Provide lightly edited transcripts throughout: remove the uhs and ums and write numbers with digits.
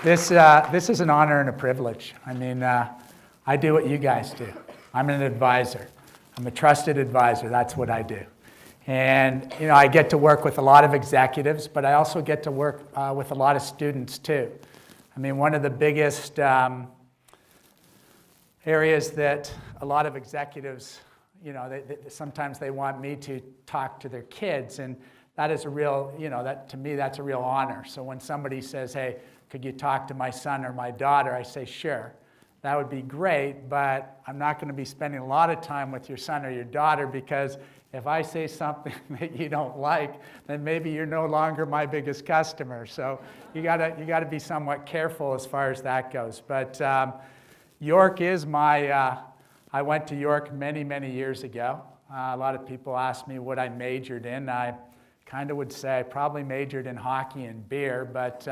This is an honor and a privilege. I mean, I do what you guys do. I'm an advisor. I'm a trusted advisor. That's what I do. And I get to work with a lot of executives, but I also get to work with a lot of students too. I mean, one of the biggest areas that a lot of executives, sometimes they want me to talk to their kids, and that is a real, that to me, that's a real honor. So when somebody says, hey, could you talk to my son or my daughter? I say, sure. That would be great, but I'm not going to be spending a lot of time with your son or your daughter, because if I say something that you don't like, then maybe you're no longer my biggest customer. So you gotta be somewhat careful as far as that goes. But York is my, I went to York many, many years ago. A lot of people ask me what I majored in. I kind of would say I probably majored in hockey and beer, but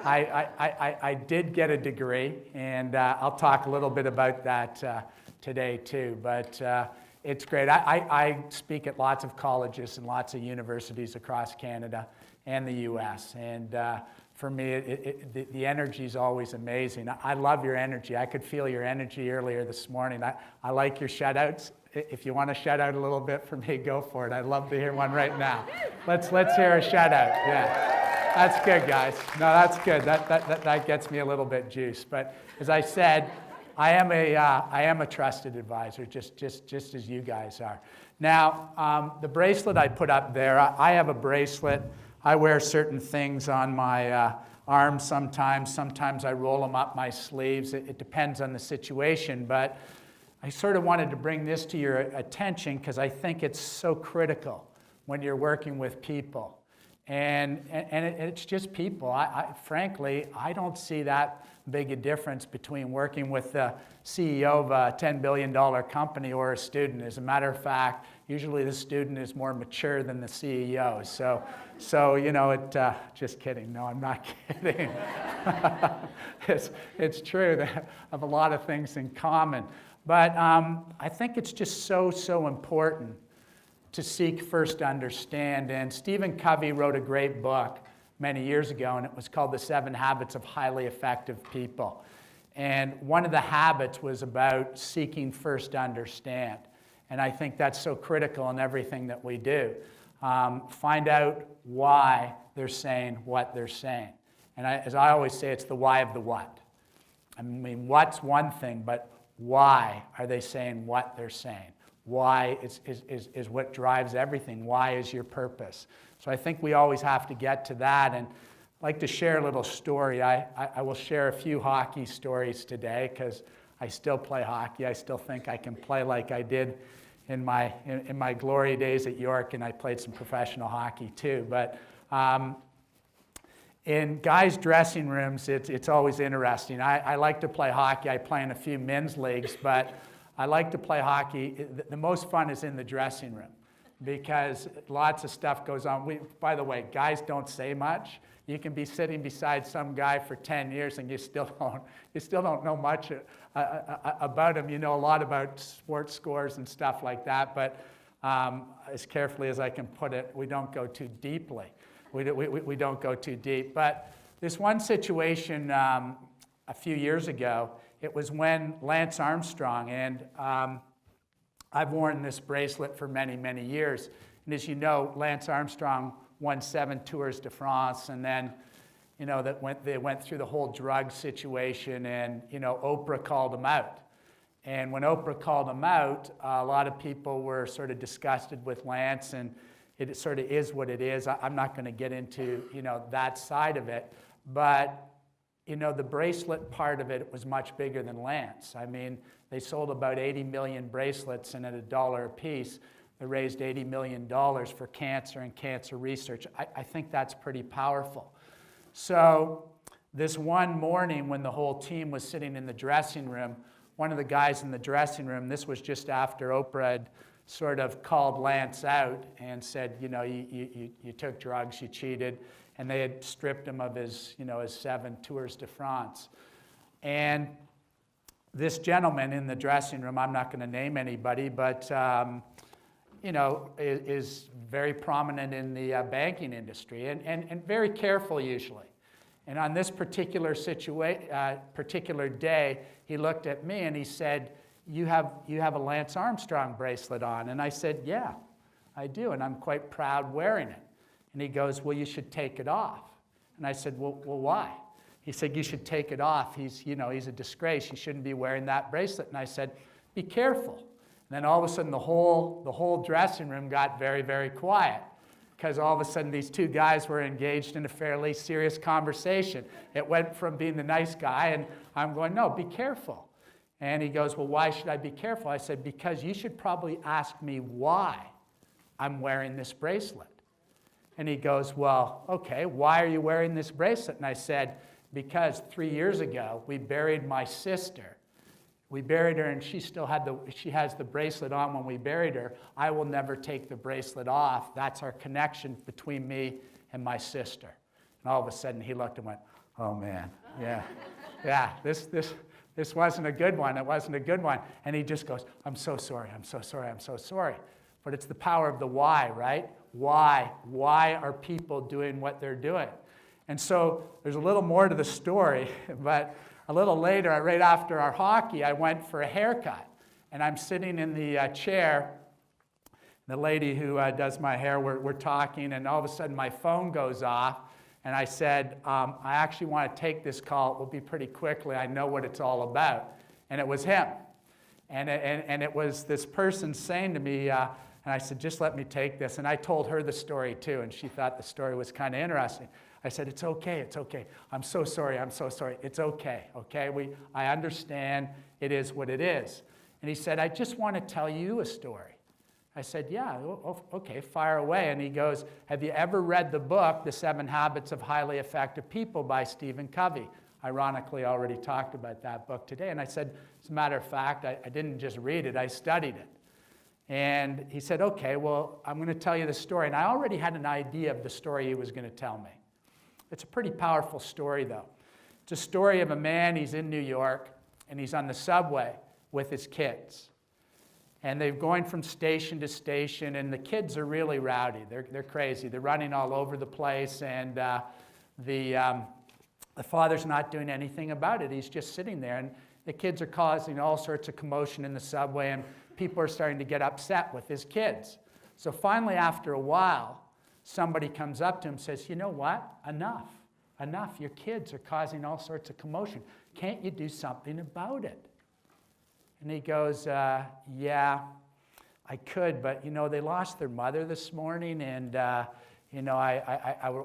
I did get a degree, and I'll talk a little bit about that today too. But it's great. I speak at lots of colleges and lots of universities across Canada and the US, and for me, the energy is always amazing. I love your energy. I could feel your energy earlier this morning. I like your shout-outs. If you want to shout out a little bit for me, go for it. I'd love to hear one right now. Let's hear a shout-out. Yeah, that's good, guys. No, that's good. That gets me a little bit juiced. But as I said, I am a trusted advisor, just as you guys are. Now, the bracelet I put up there, I have a bracelet. I wear certain things on my arms sometimes. Sometimes I roll them up my sleeves. It depends on the situation, but I sort of wanted to bring this to your attention because I think it's so critical when you're working with people. And it's just people. Frankly, I don't see that big a difference between working with the CEO of a $10 billion company or a student. As a matter of fact, usually the student is more mature than the CEO. So just kidding. No, I'm not kidding. It's true. They have a lot of things in common. But I think it's just so important to seek first to understand. And Stephen Covey wrote a great book many years ago, and it was called The 7 Habits of Highly Effective People. And one of the habits was about seeking first to understand. And I think that's so critical in everything that we do. Find out why they're saying what they're saying. And as I always say, it's the why of the what. I mean, what's one thing, but why are they saying what they're saying? Why is what drives everything. Why is your purpose? So I think we always have to get to that. And I'd like to share a little story. I will share a few hockey stories today because I still play hockey. I still think I can play like I did in my glory days at York, and I played some professional hockey too. But in guys' dressing rooms, it's always interesting. I like to play hockey. I play in a few men's leagues, but I like to play hockey. The most fun is in the dressing room because lots of stuff goes on. By the way, guys don't say much. You can be sitting beside some guy for 10 years and you still don't know much about him. You know a lot about sports scores and stuff like that, but as carefully as I can put it, we don't go too deeply. We don't go too deep. But this one situation a few years ago, it was when Lance Armstrong, and I've worn this bracelet for many, many years. And as you know, Lance Armstrong won 7 Tours de France, and then, they went through the whole drug situation, and, Oprah called him out. And when Oprah called him out, a lot of people were sort of disgusted with Lance, and it sort of is what it is. I'm not going to get into, that side of it, but the bracelet part of it was much bigger than Lance. I mean, they sold about 80 million bracelets, and at $1 a piece, they raised $80 million for cancer and cancer research. I think that's pretty powerful. So this one morning when the whole team was sitting in the dressing room, one of the guys in the dressing room, this was just after Oprah had sort of called Lance out and said, you took drugs, you cheated, and they had stripped him of his 7 Tours de France. And this gentleman in the dressing room, I'm not going to name anybody, but is very prominent in the banking industry and very careful usually. And on this particular particular day, he looked at me and he said, you have a Lance Armstrong bracelet on. And I said, yeah, I do, and I'm quite proud wearing it. And he goes, well, you should take it off. And I said, well, why? He said, you should take it off. He's a disgrace. You shouldn't be wearing that bracelet. And I said, be careful. And then all of a sudden, the whole dressing room got very, very quiet, because all of a sudden these two guys were engaged in a fairly serious conversation. It went from being the nice guy, and I'm going, no, be careful. And he goes, well, why should I be careful? I said, because you should probably ask me why I'm wearing this bracelet. And he goes, well, okay, why are you wearing this bracelet? And I said, because 3 years ago, we buried my sister. We buried her, and she has the bracelet on when we buried her. I will never take the bracelet off. That's our connection between me and my sister. And all of a sudden, he looked and went, oh, man, yeah, this wasn't a good one. It wasn't a good one. And he just goes, I'm so sorry, I'm so sorry, I'm so sorry. But it's the power of the why, right? Why? Why are people doing what they're doing? And so there's a little more to the story, but a little later, right after our hockey, I went for a haircut. And I'm sitting in the chair. The lady who does my hair, we're talking, and all of a sudden my phone goes off. And I said, I actually want to take this call. It will be pretty quickly. I know what it's all about. And it was him. And it was this person saying to me, and I said, just let me take this. And I told her the story too, and she thought the story was kind of interesting. I said, it's okay, it's okay. I'm so sorry, I'm so sorry. It's okay, okay? I understand it is what it is. And he said, I just want to tell you a story. I said, yeah, okay, fire away. And he goes, have you ever read the book, The 7 Habits of Highly Effective People by Stephen Covey? Ironically, I already talked about that book today. And I said, as a matter of fact, I didn't just read it, I studied it. And he said, okay, well, I'm going to tell you the story. And I already had an idea of the story he was going to tell me. It's a pretty powerful story, though. It's a story of a man, he's in New York, and he's on the subway with his kids. And they're going from station to station, and the kids are really rowdy. They're crazy. They're running all over the place, and the father's not doing anything about it. He's just sitting there, and the kids are causing all sorts of commotion in the subway, and people are starting to get upset with his kids. So finally, after a while, somebody comes up to him and says, you know what? Enough. Enough. Your kids are causing all sorts of commotion. Can't you do something about it? And he goes, yeah, I could, but, they lost their mother this morning, and, I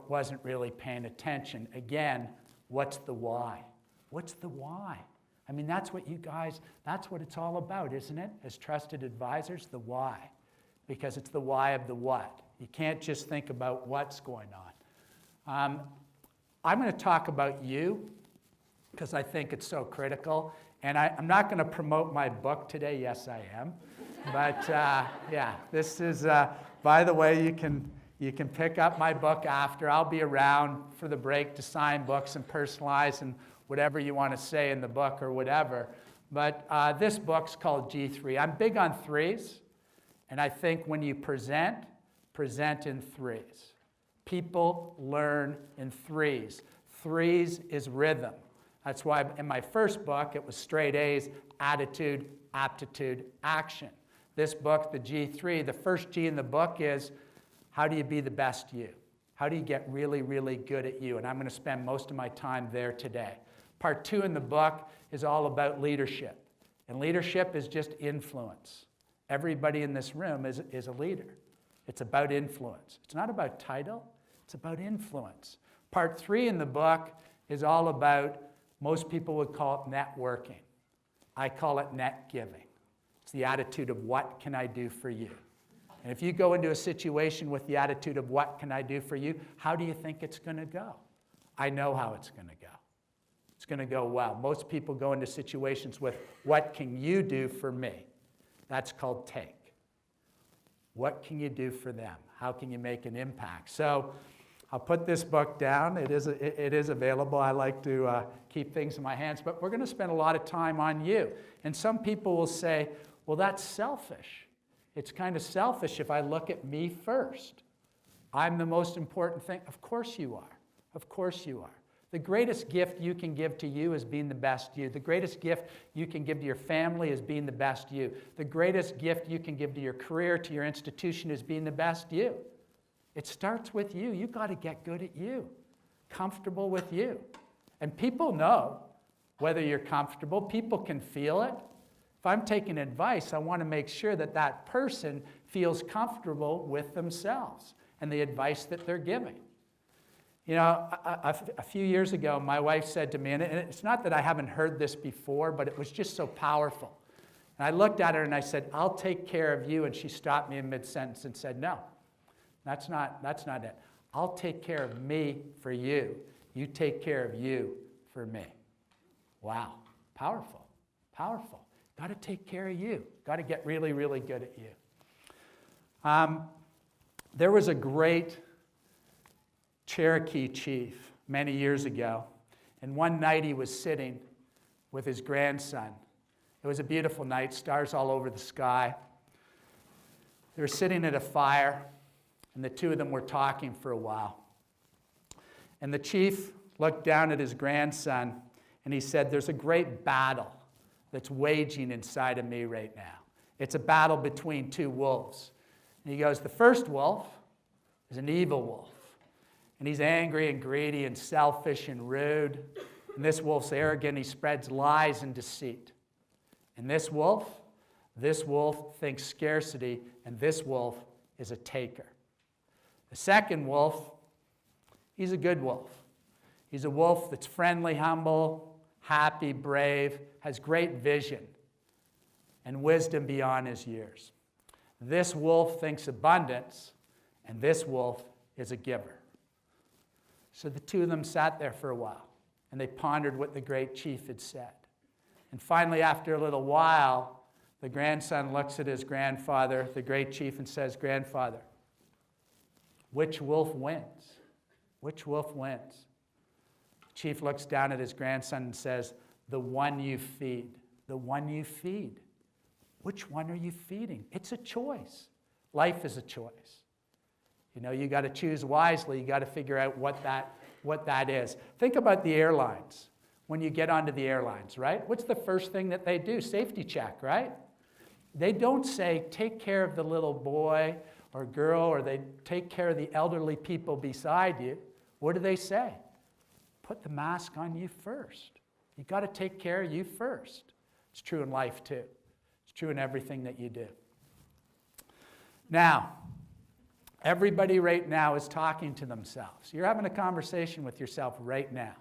wasn't really paying attention. Again, what's the why? What's the why? I mean, that's what it's all about, isn't it? As trusted advisors, the why. Because it's the why of the what. You can't just think about what's going on. I'm going to talk about you because I think it's so critical. And I'm not going to promote my book today. Yes, I am. But yeah, this is, by the way, you can pick up my book after. I'll be around for the break to sign books and personalize and whatever you want to say in the book or whatever. But this book's called G3. I'm big on threes. And I think when you present in threes. People learn in threes. Threes is rhythm. That's why in my first book, it was straight A's, attitude, aptitude, action. This book, the G3, the first G in the book is, how do you be the best you? How do you get really, really good at you? And I'm going to spend most of my time there today. Part 2 in the book is all about leadership. And leadership is just influence. Everybody in this room is a leader. It's about influence. It's not about title. It's about influence. Part 3 in the book is all about, most people would call it networking. I call it net giving. It's the attitude of what can I do for you? And if you go into a situation with the attitude of what can I do for you, how do you think it's going to go? I know how it's going to go. It's going to go well. Most people go into situations with, what can you do for me? That's called take. What can you do for them? How can you make an impact? So I'll put this book down. It is available. I like to keep things in my hands. But we're going to spend a lot of time on you. And some people will say, well, that's selfish. It's kind of selfish if I look at me first. I'm the most important thing. Of course you are. Of course you are. The greatest gift you can give to you is being the best you. The greatest gift you can give to your family is being the best you. The greatest gift you can give to your career, to your institution, is being the best you. It starts with you. You've got to get good at you, comfortable with you. And people know whether you're comfortable. People can feel it. If I'm taking advice, I want to make sure that that person feels comfortable with themselves and the advice that they're giving. You know, a few years ago, my wife said to me, and it's not that I haven't heard this before, but it was just so powerful. And I looked at her and I said, I'll take care of you. And she stopped me in mid-sentence and said, no, that's not it. I'll take care of me for you. You take care of you for me. Wow, powerful, powerful. Got to take care of you. Got to get really, really good at you. There was a great Cherokee chief many years ago, and one night he was sitting with his grandson. It was a beautiful night, stars all over the sky. They were sitting at a fire, and the two of them were talking for a while. And the chief looked down at his grandson, and he said, there's a great battle that's waging inside of me right now. It's a battle between two wolves. And he goes, the first wolf is an evil wolf. And he's angry and greedy and selfish and rude. And this wolf's arrogant. He spreads lies and deceit. And this wolf thinks scarcity, and this wolf is a taker. The second wolf, he's a good wolf. He's a wolf that's friendly, humble, happy, brave, has great vision and wisdom beyond his years. This wolf thinks abundance, and this wolf is a giver. So the two of them sat there for a while, and they pondered what the great chief had said. And finally, after a little while, the grandson looks at his grandfather, the great chief, and says, grandfather, which wolf wins? Which wolf wins? The chief looks down at his grandson and says, the one you feed. The one you feed. Which one are you feeding? It's a choice. Life is a choice. You know, you got to choose wisely. You got to figure out what that is. Think about the airlines. When you get onto the airlines, right? What's the first thing that they do? Safety check, right? They don't say, take care of the little boy or girl, or they take care of the elderly people beside you. What do they say? Put the mask on you first. You got to take care of you first. It's true in life too. It's true in everything that you do. Now, everybody right now is talking to themselves. You're having a conversation with yourself right now.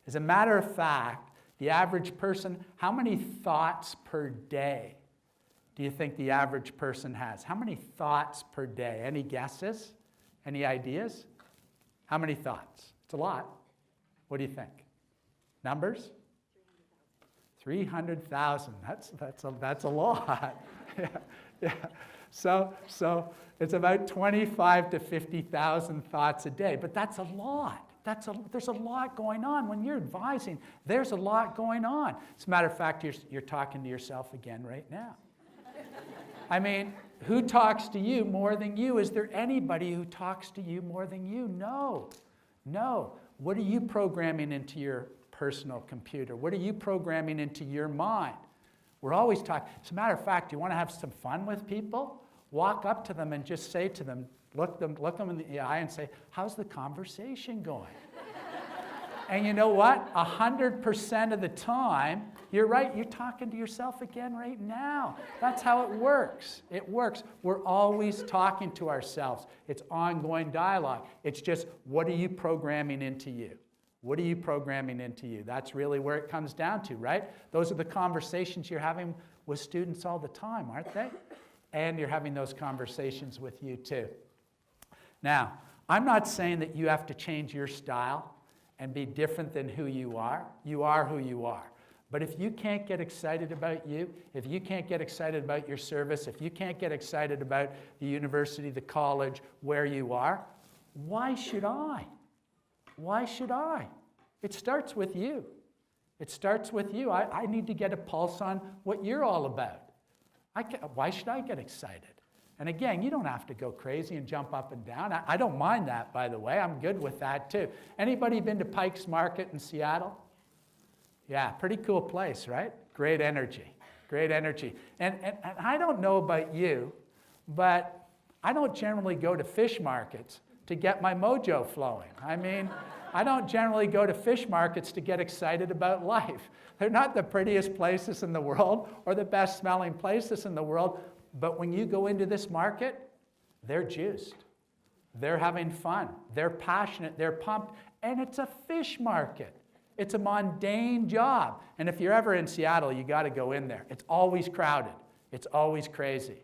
As a matter of fact, the average person, how many thoughts per day do you think the average person has? How many thoughts per day? Any guesses? Any ideas? How many thoughts? It's a lot. What do you think? Numbers? 300,000. That's a lot. yeah. So it's about 25 to 50,000 thoughts a day, but that's a lot. There's a lot going on. When you're advising, there's a lot going on. As a matter of fact, you're talking to yourself again right now. I mean, who talks to you more than you? Is there anybody who talks to you more than you? No. What are you programming into your personal computer? What are you programming into your mind? We're always talking. As a matter of fact, you want to have some fun with people? Walk up to them and just say to them, look them in the eye and say, how's the conversation going? And you know what? 100% of the time, you're right, you're talking to yourself again right now. That's how it works. It works. We're always talking to ourselves. It's ongoing dialogue. It's just, what are you programming into you? What are you programming into you? That's really where it comes down to, right? Those are the conversations you're having with students all the time, aren't they? And you're having those conversations with you too. Now, I'm not saying that you have to change your style and be different than who you are. You are who you are. But if you can't get excited about you, if you can't get excited about your service, if you can't get excited about the university, the college, where you are, why should I? Why should I? It starts with you. It starts with you. I need to get a pulse on what you're all about. Why should I get excited? And again, you don't have to go crazy and jump up and down. I don't mind that, by the way. I'm good with that, too. Anybody been to Pike's Market in Seattle? Yeah, pretty cool place, right? Great energy. Great energy. And I don't know about you, but I don't generally go to fish markets to get my mojo flowing. I mean, I don't generally go to fish markets to get excited about life. They're not the prettiest places in the world or the best smelling places in the world, but when you go into this market, they're juiced. They're having fun. They're passionate. They're pumped. And it's a fish market. It's a mundane job. And if you're ever in Seattle, you got to go in there. It's always crowded. It's always crazy.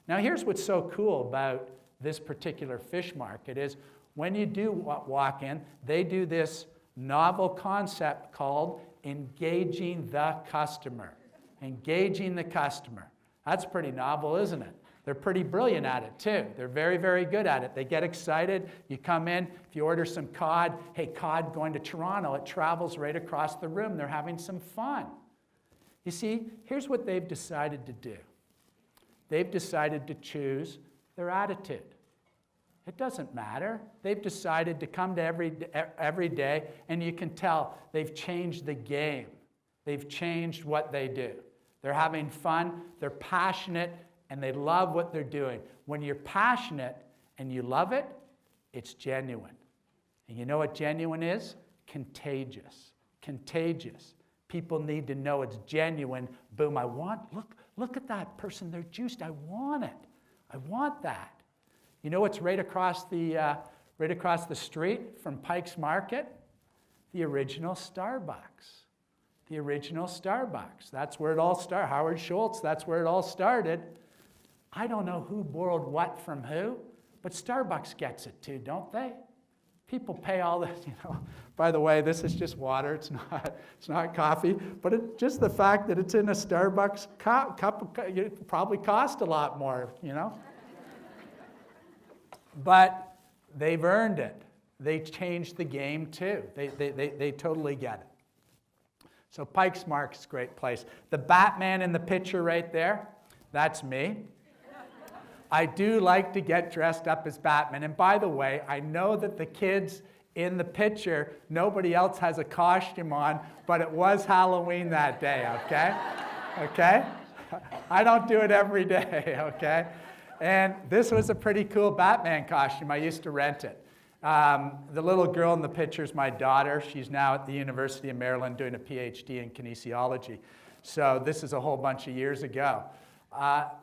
Now, here's what's so cool about this particular fish market is when you do walk in, they do this novel concept called engaging the customer. Engaging the customer. That's pretty novel, isn't it? They're pretty brilliant at it, too. They're very, very good at it. They get excited. You come in. If you order some cod, hey, cod going to Toronto. It travels right across the room. They're having some fun. You see, here's what they've decided to do. They've decided to choose their attitude. It doesn't matter. They've decided to come to every day, and you can tell they've changed the game. They've changed what they do. They're having fun. They're passionate. And they love what they're doing. When you're passionate and you love it, it's genuine. And you know what genuine is? Contagious. Contagious. People need to know it's genuine. Boom, look at that person. They're juiced. I want it. I want that. You know what's right across the street from Pike's Market? The original Starbucks. The original Starbucks. That's where it all started. Howard Schultz, that's where it all started. I don't know who borrowed what from who, but Starbucks gets it too, don't they? People pay all this, By the way, this is just water. It's not coffee. But just the fact that it's in a Starbucks cup it probably cost a lot more, But they've earned it. They changed the game too. They totally get it. So Pike's Market's a great place. The Batman in the picture right there, that's me. I do like to get dressed up as Batman. And by the way, I know that the kids in the picture, nobody else has a costume on, but it was Halloween that day, okay? Okay? I don't do it every day, okay? And this was a pretty cool Batman costume. I used to rent it. The little girl in the picture is my daughter. She's now at the University of Maryland doing a PhD in kinesiology. So this is a whole bunch of years ago.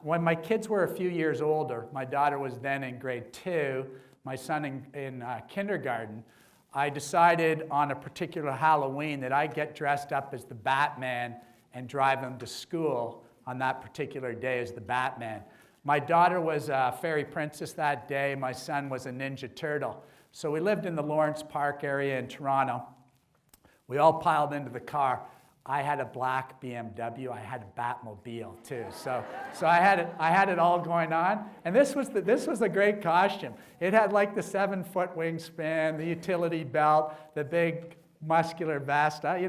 When my kids were a few years older, my daughter was then in grade 2, my son in kindergarten, I decided on a particular Halloween that I'd get dressed up as the Batman and drive them to school on that particular day as the Batman. My daughter was a fairy princess that day. My son was a Ninja Turtle. So we lived in the Lawrence Park area in Toronto. We all piled into the car. I had a black BMW. I had a Batmobile too. So I had it all going on. And this was a great costume. It had like the 7-foot wingspan, the utility belt, the big muscular vest. I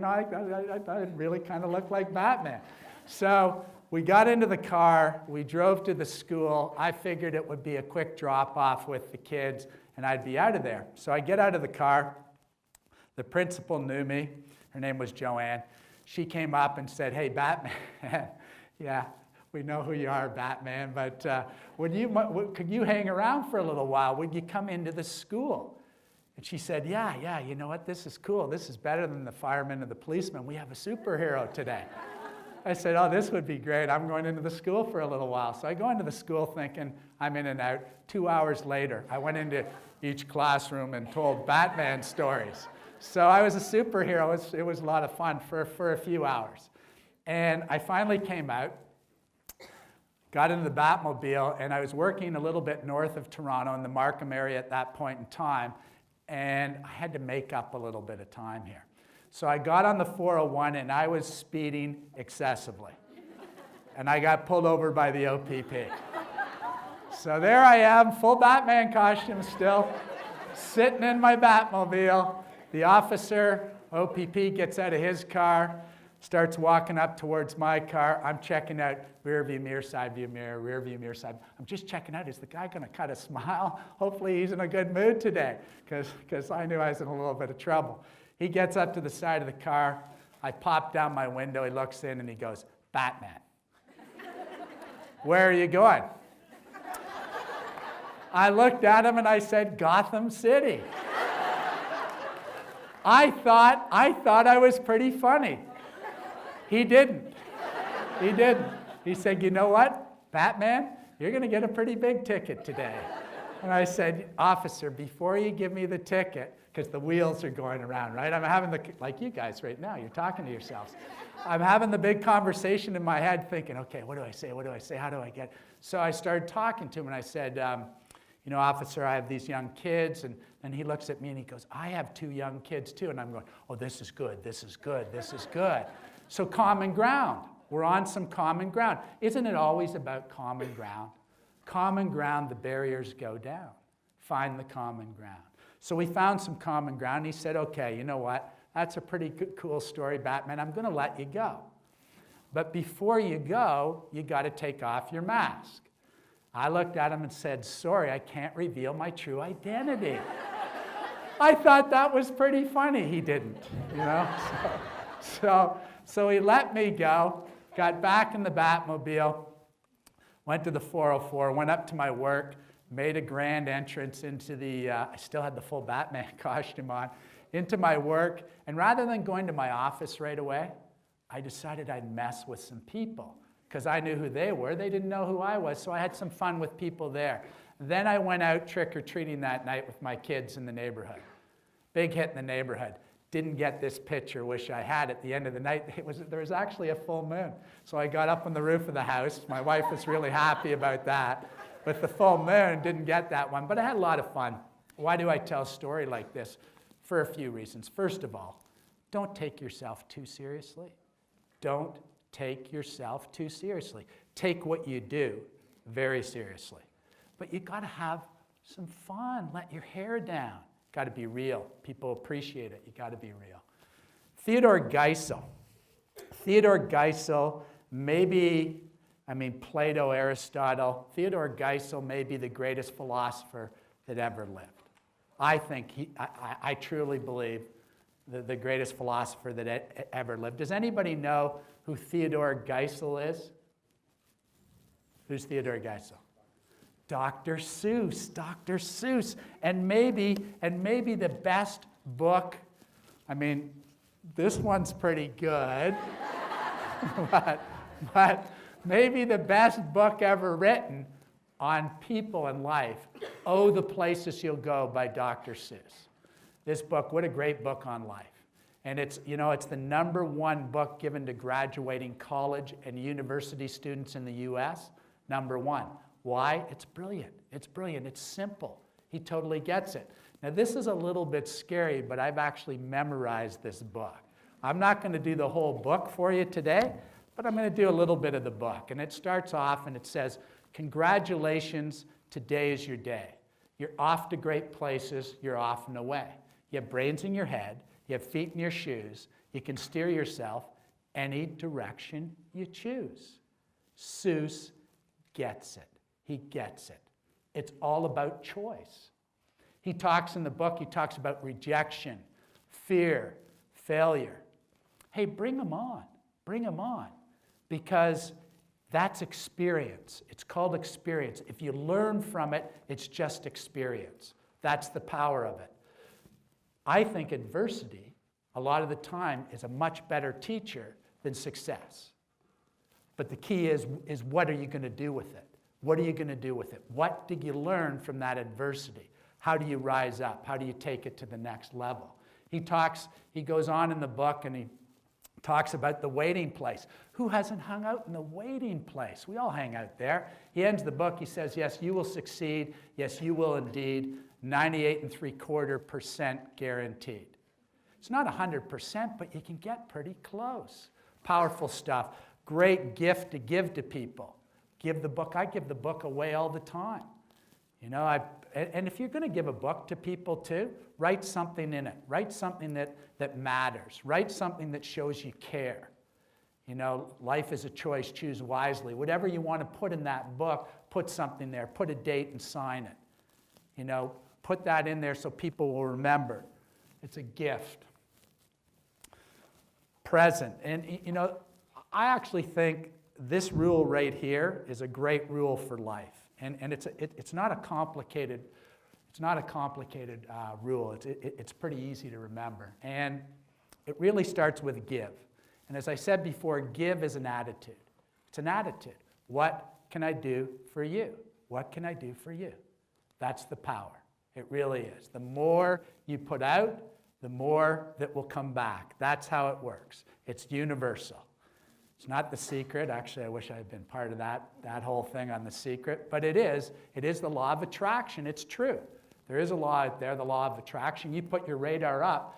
really kind of looked like Batman. So we got into the car. We drove to the school. I figured it would be a quick drop off with the kids, and I'd be out of there. So I get out of the car. The principal knew me. Her name was Joanne. She came up and said, "Hey, Batman, yeah, we know who you are, Batman, but could you hang around for a little while? Would you come into the school?" And she said, yeah, you know what? This is cool. This is better than the fireman and the policeman. We have a superhero today. I said, oh, this would be great. I'm going into the school for a little while. So I go into the school thinking I'm in and out. 2 hours later, I went into each classroom and told Batman stories. So I was a superhero. It was a lot of fun for a few hours. And I finally came out, got into the Batmobile, and I was working a little bit north of Toronto in the Markham area at that point in time, and I had to make up a little bit of time here. So I got on the 401, and I was speeding excessively. And I got pulled over by the OPP. So there I am, full Batman costume still, sitting in my Batmobile. The officer, OPP, gets out of his car, starts walking up towards my car. I'm checking out rear view mirror, side view mirror, rear view mirror, side. I'm just checking out, is the guy going to cut a smile? Hopefully he's in a good mood today, because I knew I was in a little bit of trouble. He gets up to the side of the car. I pop down my window. He looks in and he goes, Batman. Where are you going? I looked at him and I said, Gotham City. I thought I was pretty funny. He didn't. He didn't. He said, you know what, Batman, you're going to get a pretty big ticket today. And I said, officer, before you give me the ticket, because the wheels are going around, right? I'm having like you guys right now, you're talking to yourselves. I'm having the big conversation in my head thinking, okay, what do I say? What do I say? How do I get? So I started talking to him and I said, you know, officer, I have these young kids. And he looks at me and he goes, I have 2 young kids too. And I'm going, oh, this is good, this is good, this is good. So common ground. We're on some common ground. Isn't it always about common ground? Common ground, the barriers go down. Find the common ground. So we found some common ground. He said, okay, you know what? That's a pretty good, cool story, Batman. I'm going to let you go. But before you go, you got to take off your mask. I looked at him and said, sorry, I can't reveal my true identity. I thought that was pretty funny. He didn't, you know? So he let me go, got back in the Batmobile, went to the 404, went up to my work, made a grand entrance into the, I still had the full Batman costume on, into my work. And rather than going to my office right away, I decided I'd mess with some people because I knew who they were. They didn't know who I was, so I had some fun with people there. Then I went out trick-or-treating that night with my kids in the neighborhood. Big hit in the neighborhood. Didn't get this picture, wish I had. At the end of the night, there was actually a full moon. So I got up on the roof of the house. My wife was really happy about that. With the full moon, didn't get that one, but I had a lot of fun. Why do I tell a story like this? For a few reasons. First of all, don't take yourself too seriously. Don't take yourself too seriously. Take what you do very seriously. But you got to have some fun. Let your hair down. Got to be real. People appreciate it. You got to be real. Theodore Geisel. Theodore Geisel, maybe, Plato, Aristotle. Theodore Geisel may be the greatest philosopher that ever lived. I think I truly believe the greatest philosopher that ever lived. Does anybody know who Theodore Geisel is? Who's Theodore Geisel? Dr. Seuss, Dr. Seuss. And maybe the best book, this one's pretty good, but maybe the best book ever written on people and life, Oh, the Places You'll Go by Dr. Seuss. This book, what a great book on life. And it's the #1 book given to graduating college and university students in the US. #1. Why? It's brilliant. It's brilliant. It's simple. He totally gets it. Now, this is a little bit scary, but I've actually memorized this book. I'm not going to do the whole book for you today, but I'm going to do a little bit of the book. And it starts off and it says, congratulations, today is your day. You're off to great places. You're off and away. You have brains in your head. You have feet in your shoes. You can steer yourself any direction you choose. Seuss gets it. He gets it. It's all about choice. He talks in the book, he talks about rejection, fear, failure. Hey, bring them on. Bring them on. Because that's experience. It's called experience. If you learn from it, it's just experience. That's the power of it. I think adversity, a lot of the time, is a much better teacher than success. But the key is what are you going to do with it? What are you going to do with it? What did you learn from that adversity? How do you rise up? How do you take it to the next level? He goes on in the book and he talks about the waiting place. Who hasn't hung out in the waiting place? We all hang out there. He ends the book, he says, yes, you will succeed. Yes, you will indeed. 98.75% guaranteed. It's not 100%, but you can get pretty close. Powerful stuff. Great gift to give to people. I give the book away all the time. And if you're going to give a book to people too, write something in it. Write something that matters. Write something that shows you care. You know, life is a choice, choose wisely. Whatever you want to put in that book, put something there, put a date and sign it. You know, put that in there so people will remember. It's a gift. Present. And, you know, I actually think this rule right here is a great rule for life. And it's not a complicated, rule. It's pretty easy to remember. And it really starts with give. And as I said before, give is an attitude. It's an attitude. What can I do for you? What can I do for you? That's the power. It really is. The more you put out, the more that will come back. That's how it works. It's universal. It's not The Secret. Actually, I wish I had been part of that whole thing on The Secret. But it is. It is the law of attraction. It's true. There is a law out there, the law of attraction. You put your radar up,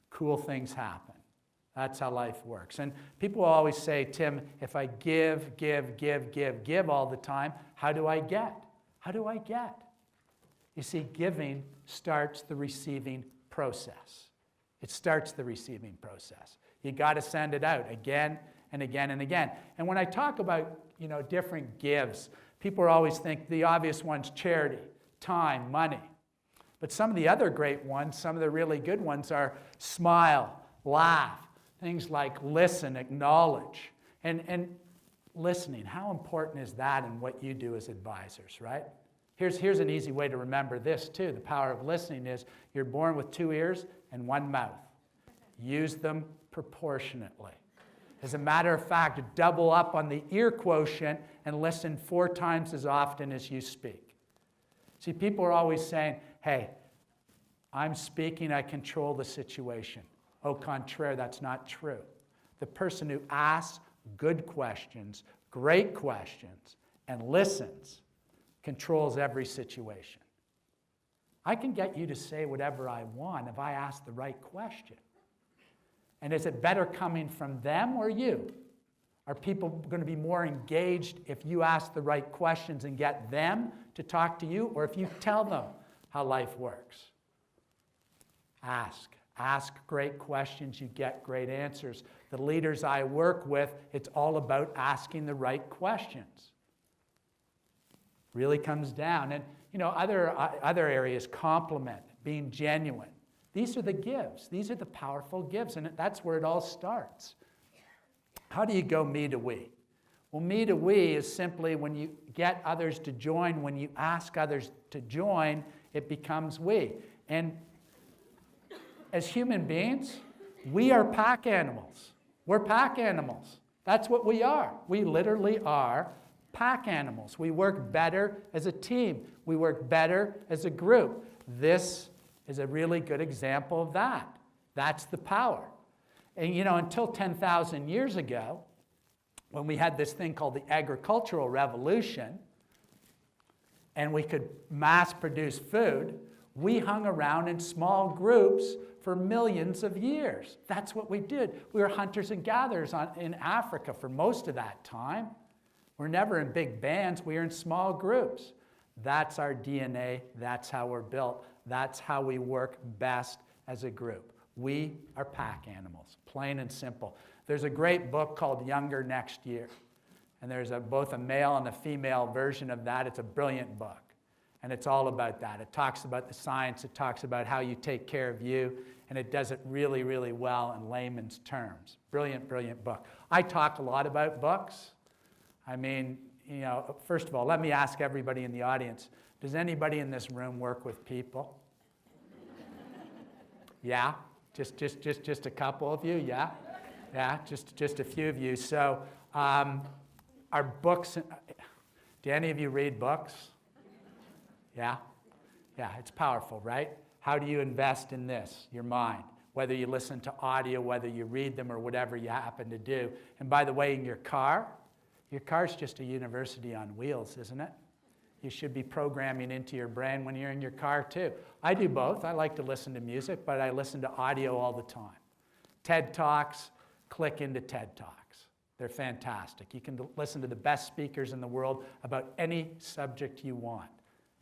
cool things happen. That's how life works. And people always say, Tim, if I give all the time, how do I get? How do I get? You see, giving starts the receiving process. It starts the receiving process. You got to send it out again and again and again. And when I talk about, you know, different gives, people always think the obvious ones, charity, time, money. But some of the other great ones, some of the really good ones are smile, laugh, things like listen, acknowledge. And listening, how important is that in what you do as advisors, right? Here's an easy way to remember this too. The power of listening is you're born with 2 ears and 1 mouth. Use them proportionately. As a matter of fact, double up on the ear quotient and listen 4 times as often as you speak. See, people are always saying, hey, I'm speaking, I control the situation. Au contraire, that's not true. The person who asks good questions, great questions, and listens controls every situation. I can get you to say whatever I want if I ask the right question. And is it better coming from them or you? Are people going to be more engaged if you ask the right questions and get them to talk to you, or if you tell them how life works? Ask. Ask great questions, you get great answers. The leaders I work with, it's all about asking the right questions. Really comes down. And, you know, other areas, compliment, being genuine. These are the gives. These are the powerful gives, and that's where it all starts. How do you go me to we? Well, me to we is simply when you get others to join, when you ask others to join, it becomes we. And as human beings, we are pack animals. We're pack animals. That's what we are. We literally are pack animals. We work better as a team. We work better as a group. This is a really good example of that. That's the power. And you know, until 10,000 years ago, when we had this thing called the agricultural revolution, and we could mass produce food, we hung around in small groups for millions of years. That's what we did. We were hunters and gatherers in Africa for most of that time. We're never in big bands. We were in small groups. That's our DNA. That's how we're built. That's how we work best as a group. We are pack animals, plain and simple. There's a great book called Younger Next Year. And there's both a male and a female version of that. It's a brilliant book. And it's all about that. It talks about the science. It talks about how you take care of you. And it does it really, really well in layman's terms. Brilliant, brilliant book. I talk a lot about books. I mean, you know, first of all, let me ask everybody in the audience, does anybody in this room work with people? Yeah? Just a couple of you? Yeah? Yeah, just a few of you. So our books, do any of you read books? Yeah? Yeah, it's powerful, right? How do you invest in this, your mind? Whether you listen to audio, whether you read them, or whatever you happen to do. And by the way, in your car's just a university on wheels, isn't it? You should be programming into your brain when you're in your car too. I do both. I like to listen to music, but I listen to audio all the time. TED Talks, click into TED Talks. They're fantastic. You can listen to the best speakers in the world about any subject you want.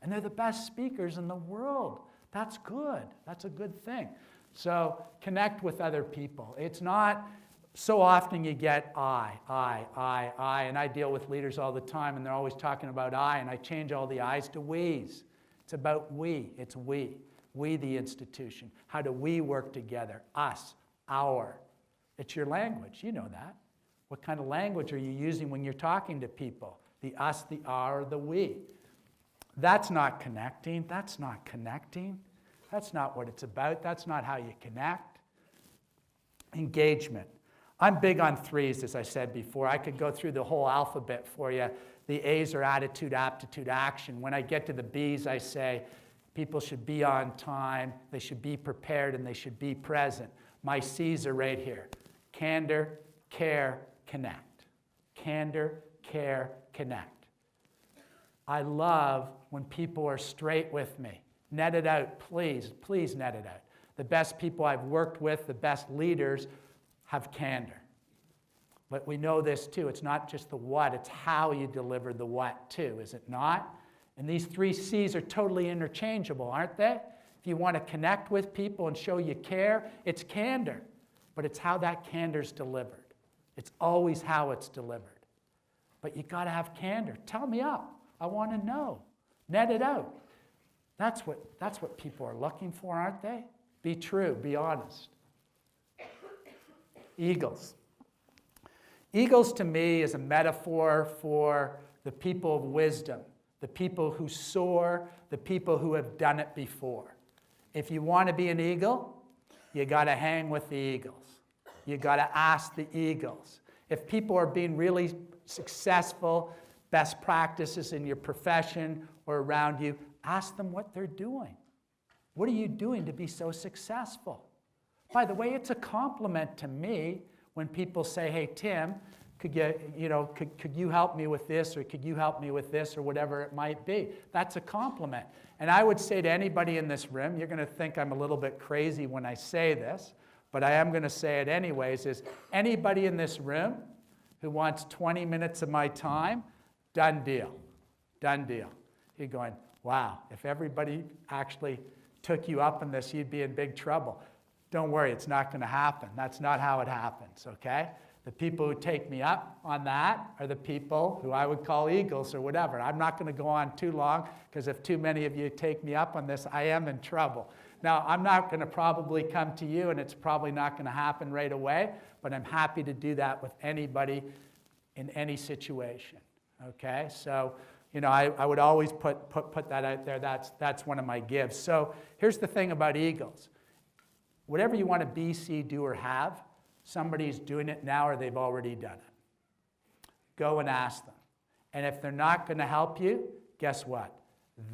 And they're the best speakers in the world. That's good. That's a good thing. So connect with other people. It's not So often you get I, and I deal with leaders all the time, and they're always talking about I, and I change all the I's to we's. It's about we. It's we the institution. How do we work together? Us, our. It's your language. You know that. What kind of language are you using when you're talking to people? The us, the our, the we. That's not connecting. That's not connecting. That's not what it's about. That's not how you connect. Engagement. I'm big on 3s, as I said before. I could go through the whole alphabet for you. The A's are attitude, aptitude, action. When I get to the B's, I say people should be on time, they should be prepared, and they should be present. My C's are right here. Candor, care, connect. Candor, care, connect. I love when people are straight with me. Net it out, please. Please net it out. The best people I've worked with, the best leaders, have candor. But we know this too. It's not just the what, it's how you deliver the what too, is it not? And these 3 C's are totally interchangeable, aren't they? If you want to connect with people and show you care, it's candor. But it's how that candor's delivered. It's always how it's delivered. But you got to have candor. Tell me up. I want to know. Net it out. That's what people are looking for, aren't they? Be true, be honest. Eagles. Eagles to me is a metaphor for the people of wisdom, the people who soar, the people who have done it before. If you want to be an eagle, you got to hang with the eagles. You got to ask the eagles. If people are being really successful, best practices in your profession or around you, ask them what they're doing. What are you doing to be so successful? By the way, it's a compliment to me when people say, hey, Tim, could you help me with this, or could you help me with this, or whatever it might be. That's a compliment. And I would say to anybody in this room, you're going to think I'm a little bit crazy when I say this, but I am going to say it anyways, is anybody in this room who wants 20 minutes of my time, done deal. Done deal. You're going, wow, if everybody actually took you up on this, you'd be in big trouble. Don't worry, it's not going to happen. That's not how it happens, okay? The people who take me up on that are the people who I would call eagles or whatever. I'm not going to go on too long, because if too many of you take me up on this, I am in trouble. Now, I'm not going to probably come to you, and it's probably not going to happen right away, but I'm happy to do that with anybody in any situation, okay? So, I would always put that out there. That's one of my gives. So here's the thing about eagles. Whatever you want to be, see, do, or have, somebody's doing it now or they've already done it. Go and ask them. And if they're not going to help you, guess what?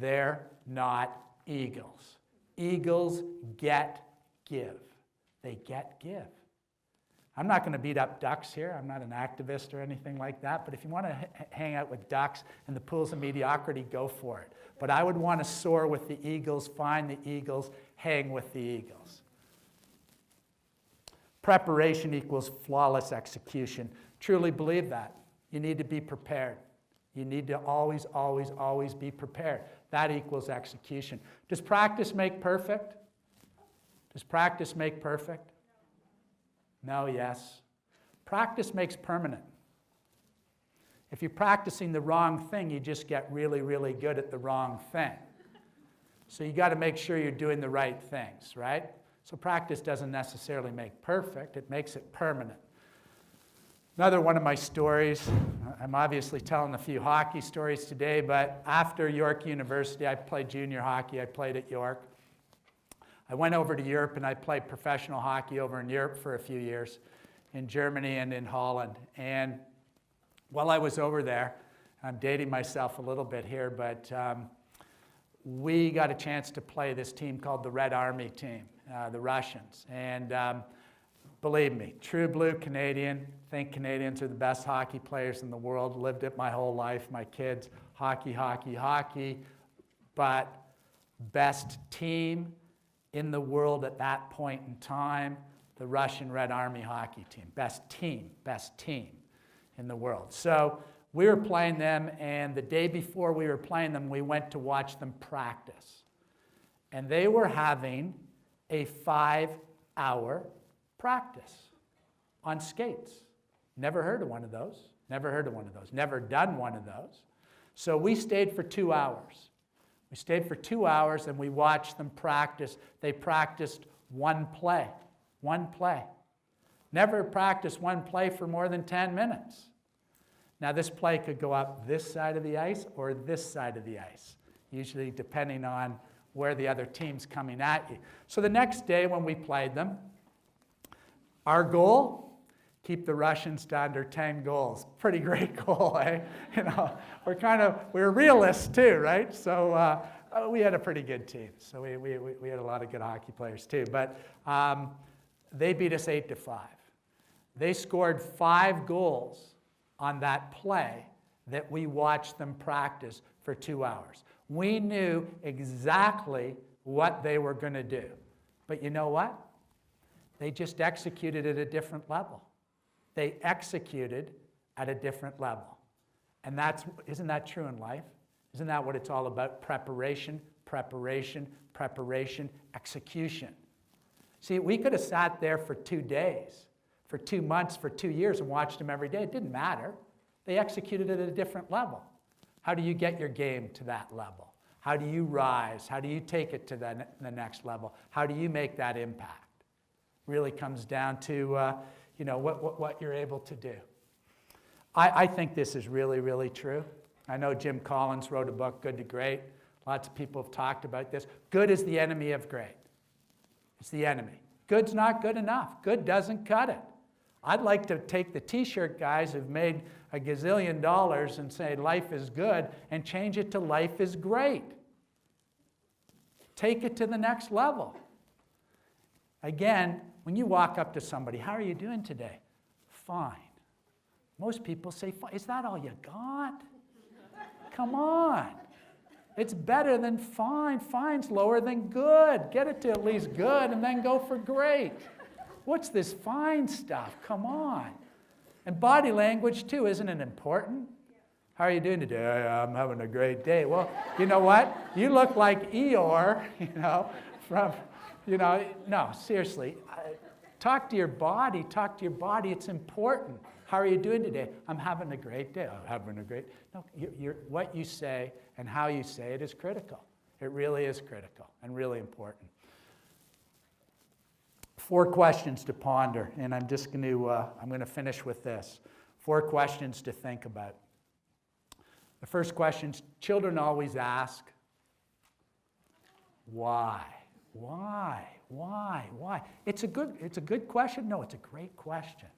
They're not eagles. Eagles get, give. They get, give. I'm not going to beat up ducks here. I'm not an activist or anything like that. But if you want to hang out with ducks in the pools of mediocrity, go for it. But I would want to soar with the eagles, find the eagles, hang with the eagles. Preparation equals flawless execution. Truly believe that. You need to be prepared. You need to always, always, always be prepared. That equals execution. Does practice make perfect? Does practice make perfect? No, yes. Practice makes permanent. If you're practicing the wrong thing, you just get really, really good at the wrong thing. So you got to make sure you're doing the right things, right? So practice doesn't necessarily make perfect, it makes it permanent. Another one of my stories, I'm obviously telling a few hockey stories today, but after York University, I played junior hockey, I played at York. I went over to Europe and I played professional hockey over in Europe for a few years, in Germany and in Holland. And while I was over there, I'm dating myself a little bit here, but we got a chance to play this team called the Red Army team, the Russians. And believe me, true blue Canadian, think Canadians are the best hockey players in the world, lived it my whole life, my kids, hockey, hockey, hockey, but best team in the world at that point in time, the Russian Red Army hockey team. Best team in the world. So we were playing them, and the day before we were playing them, we went to watch them practice. And they were having a 5-hour practice on skates. Never heard of one of those. Never heard of one of those. Never done one of those. So we stayed for 2 hours. We stayed for 2 hours and we watched them practice. They practiced one play. One play. Never practiced one play for more than 10 minutes. Now this play could go up this side of the ice or this side of the ice, usually depending on where the other team's coming at you. So the next day when we played them, our goal, keep the Russians to under 10 goals. Pretty great goal, eh? You know, we're realists too, right? So we had a pretty good team. So we had a lot of good hockey players too. But they beat us 8-5. They scored 5 goals on that play that we watched them practice for 2 hours. We knew exactly what they were going to do. But you know what? They just executed at a different level. They executed at a different level. And isn't that true in life? Isn't that what it's all about? Preparation, preparation, preparation, execution. See, we could have sat there for 2 days, for 2 months, for 2 years and watched them every day. It didn't matter. They executed at a different level. How do you get your game to that level? How do you rise? How do you take it to the next level? How do you make that impact? Really comes down to what you're able to do. I think this is really, really true. I know Jim Collins wrote a book, Good to Great. Lots of people have talked about this. Good is the enemy of great. It's the enemy. Good's not good enough. Good doesn't cut it. I'd like to take the t-shirt guys who've made a gazillion dollars and say life is good and change it to life is great. Take it to the next level. Again, when you walk up to somebody, how are you doing today? Fine. Most people say, fine. Is that all you got? Come on. It's better than fine. Fine's lower than good. Get it to at least good and then go for great. What's this fine stuff? Come on. And body language too, isn't it important? How are you doing today? I'm having a great day. Well, you know what? You look like Eeyore, no, seriously. Talk to your body. Talk to your body. It's important. How are you doing today? I'm having a great day. I'm having a great... No, what you say and how you say it is critical. It really is critical and really important. 4 questions to ponder, and I'm just going to finish with this. 4 questions to think about. The first question, children always ask, why? Why? Why? Why? It's a good question? No, it's a great question.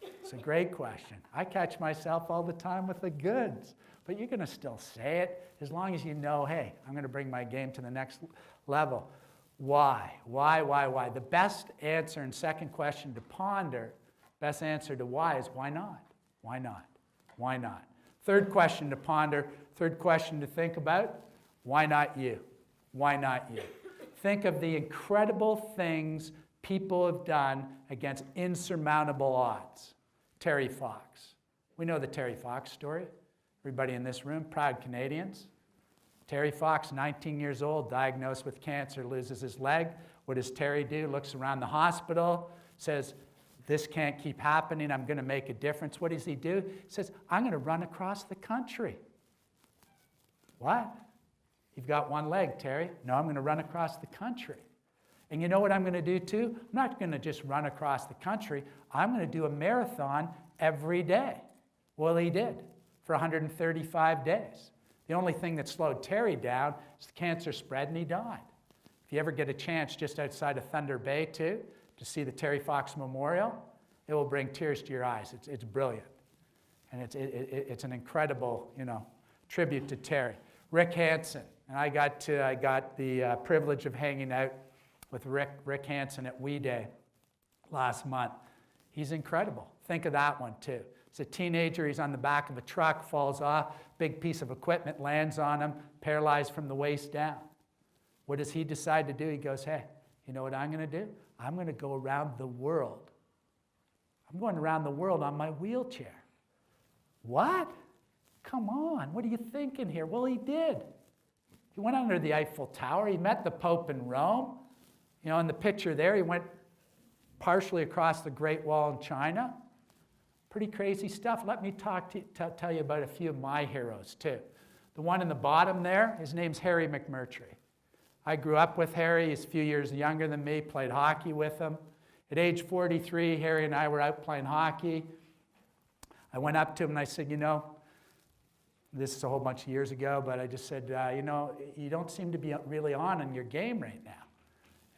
It's a great question. I catch myself all the time with the goods, but you're going to still say it as long as you know, hey, I'm going to bring my game to the next level. Why? Why? The best answer and second question to ponder, best answer to why is why not? Why not? Why not? Third question to ponder, third question to think about, why not you? Why not you? Think of the incredible things people have done against insurmountable odds. Terry Fox. We know the Terry Fox story. Everybody in this room, proud Canadians. Terry Fox, 19 years old, diagnosed with cancer, loses his leg. What does Terry do? Looks around the hospital, says, this can't keep happening. I'm going to make a difference. What does he do? He says, I'm going to run across the country. What? You've got one leg, Terry. No, I'm going to run across the country. And you know what I'm going to do too? I'm not going to just run across the country. I'm going to do a marathon every day. Well, he did for 135 days. The only thing that slowed Terry down is the cancer spread and he died. If you ever get a chance just outside of Thunder Bay too, to see the Terry Fox Memorial, it will bring tears to your eyes. It's brilliant. And it's an incredible, tribute to Terry. Rick Hansen. And I got the privilege of hanging out with Rick Hansen at We Day last month. He's incredible. Think of that one too. It's a teenager, he's on the back of a truck, falls off, big piece of equipment lands on him, paralyzed from the waist down. What does he decide to do? He goes, hey, you know what I'm going to do? I'm going to go around the world. I'm going around the world on my wheelchair. What? Come on, what are you thinking here? Well, he did. He went under the Eiffel Tower. He met the Pope in Rome. In the picture there, he went partially across the Great Wall in China. Pretty crazy stuff. Let me tell you about a few of my heroes too. The one in the bottom there, his name's Harry McMurtry. I grew up with Harry. He's a few years younger than me, played hockey with him. At age 43, Harry and I were out playing hockey. I went up to him and I said, you know, this is a whole bunch of years ago, but I just said, you know, you don't seem to be really on in your game right now.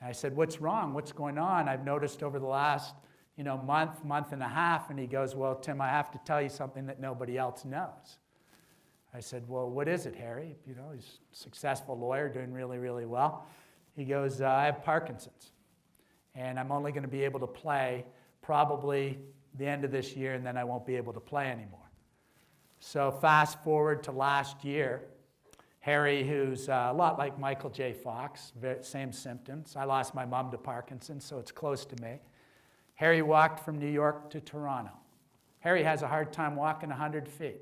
And I said, what's wrong? What's going on? I've noticed over the last, month and a half. And he goes, well, Tim, I have to tell you something that nobody else knows. I said, well, what is it, Harry? You know, he's a successful lawyer, doing really, really well. He goes, I have Parkinson's, and I'm only going to be able to play probably the end of this year, and then I won't be able to play anymore. So fast forward to last year, Harry, who's a lot like Michael J. Fox, same symptoms. I lost my mom to Parkinson's, so it's close to me. Harry walked from New York to Toronto. Harry has a hard time walking 100 feet.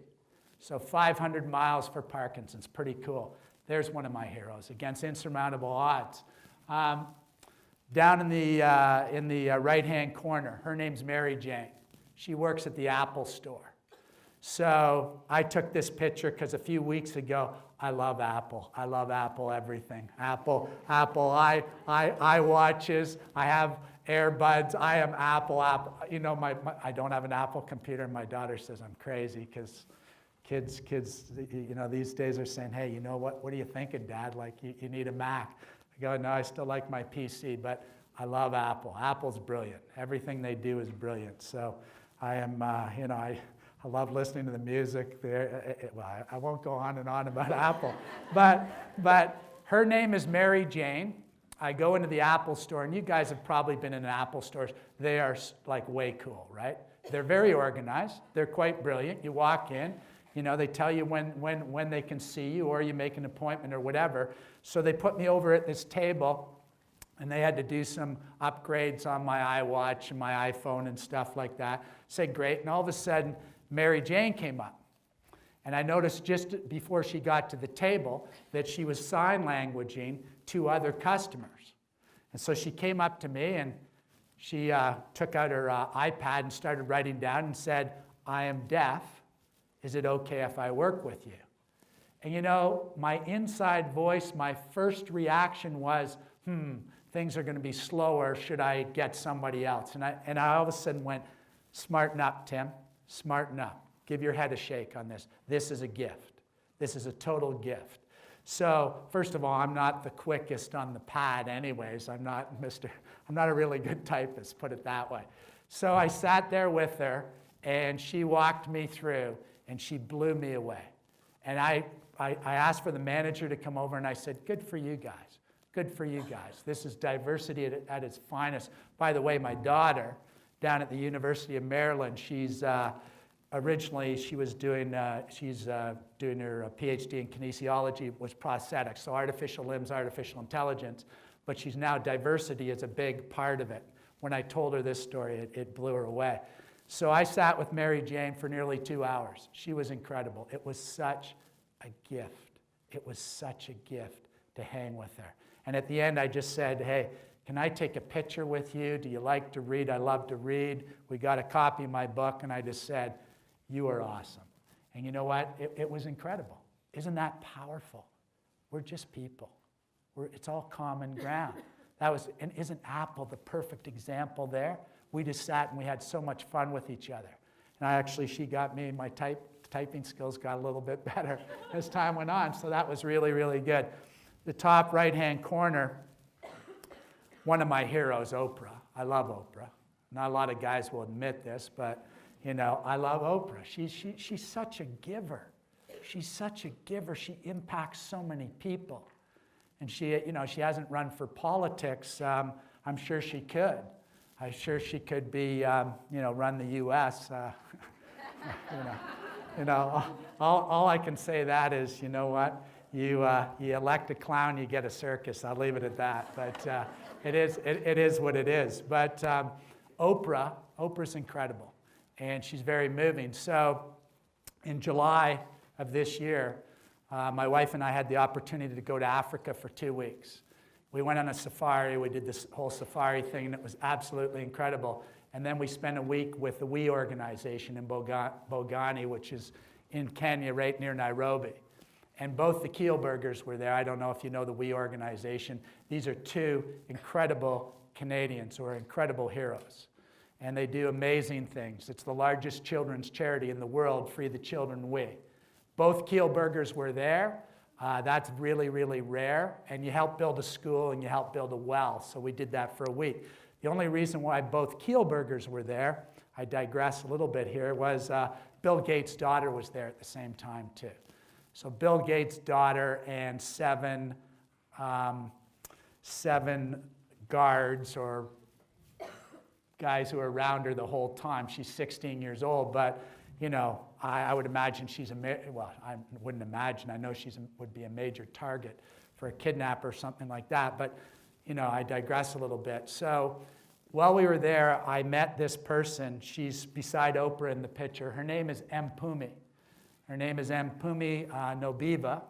So 500 miles for Parkinson's, pretty cool. There's one of my heroes against insurmountable odds. Down in the right-hand corner, her name's Mary Jane. She works at the Apple store. So I took this picture because a few weeks ago, I love Apple. I love Apple everything. Apple iWatches. I have earbuds. I am Apple. You know, I don't have an Apple computer. My daughter says I'm crazy because kids, you know, these days are saying, hey, you know what are you thinking, Dad? Like, you need a Mac. I go, no, I still like my PC, but I love Apple. Apple's brilliant. Everything they do is brilliant. So I am, I love listening to the music. Well, I won't go on and on about Apple. But her name is Mary Jane. I go into the Apple store, and you guys have probably been in Apple stores. They are like way cool, right? They're very organized. They're quite brilliant. You walk in. You know, they tell you when they can see you, or you make an appointment or whatever. So they put me over at this table, and they had to do some upgrades on my iWatch and my iPhone and stuff like that. I said, great. And all of a sudden, Mary Jane came up. And I noticed just before she got to the table that she was sign languaging to other customers. And so she came up to me, and she took out her iPad and started writing down and said, I am deaf. Is it okay if I work with you? And you know, my inside voice, my first reaction was, things are going to be slower. Should I get somebody else? And I all of a sudden went, smarten up, Tim. Smarten up. Give your head a shake on this. This is a gift. This is a total gift. So first of all, I'm not the quickest on the pad anyways. I'm not a really good typist, put it that way. So I sat there with her, and she walked me through, and she blew me away. And I asked for the manager to come over, and I said, good for you guys. Good for you guys. This is diversity at its finest. By the way, my daughter down at the University of Maryland, she's originally she was doing her PhD in kinesiology, was prosthetics, so artificial limbs, artificial intelligence. But she's now, diversity is a big part of it. When I told her this story, it blew her away. So I sat with Mary Jane for nearly 2 hours. She was incredible. It was such a gift. It was such a gift to hang with her. And at the end, I just said, hey, can I take a picture with you? Do you like to read? I love to read. We got a copy of my book, and I just said, you are awesome. And you know what? It was incredible. Isn't that powerful? We're just people. It's all common ground. And isn't Apple the perfect example there? We just sat and we had so much fun with each other. And she got me, my typing skills got a little bit better as time went on. So that was really, really good. The top right-hand corner, one of my heroes, Oprah. I love Oprah. Not a lot of guys will admit this, but you know, I love Oprah. She's such a giver. She's such a giver. She impacts so many people. And she hasn't run for politics. I'm sure she could. I'm sure she could be, run the U.S. All I can say that is, you know what? You elect a clown, you get a circus. I'll leave it at that. But it is what it is. But Oprah's incredible, and she's very moving. So in July of this year, my wife and I had the opportunity to go to Africa for 2 weeks. We went on a safari. We did this whole safari thing, and it was absolutely incredible. And then we spent a week with the WE organization in Bogani, which is in Kenya, right near Nairobi. And both the Kielburgers were there. I don't know if you know the WE organization. These are two incredible Canadians who are incredible heroes. And they do amazing things. It's the largest children's charity in the world, Free the Children WE. Both Kielburgers were there. That's really, really rare. And you help build a school and you help build a well. So we did that for a week. The only reason why both Kielburgers were there, I digress a little bit here, was Bill Gates' daughter was there at the same time too. So Bill Gates' daughter and seven guards or guys who are around her the whole time. She's 16 years old, but you know, I would imagine she's well, I wouldn't imagine. I know would be a major target for a kidnapper or something like that. But you know, I digress a little bit. So while we were there, I met this person. She's beside Oprah in the picture. Her name is Pumi. Her name is Pumi Nobiba.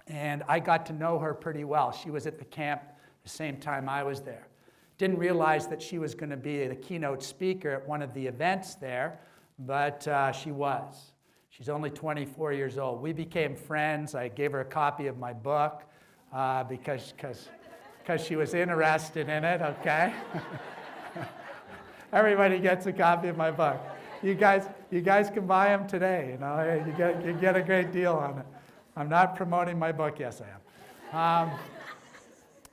And I got to know her pretty well. She was at the camp the same time I was there. Didn't realize that she was going to be the keynote speaker at one of the events there, but she was. She's only 24 years old. We became friends. I gave her a copy of my book because she was interested in it, okay? Everybody gets a copy of my book. You guys can buy them today, you know, you get a great deal on it. I'm not promoting my book, yes I am.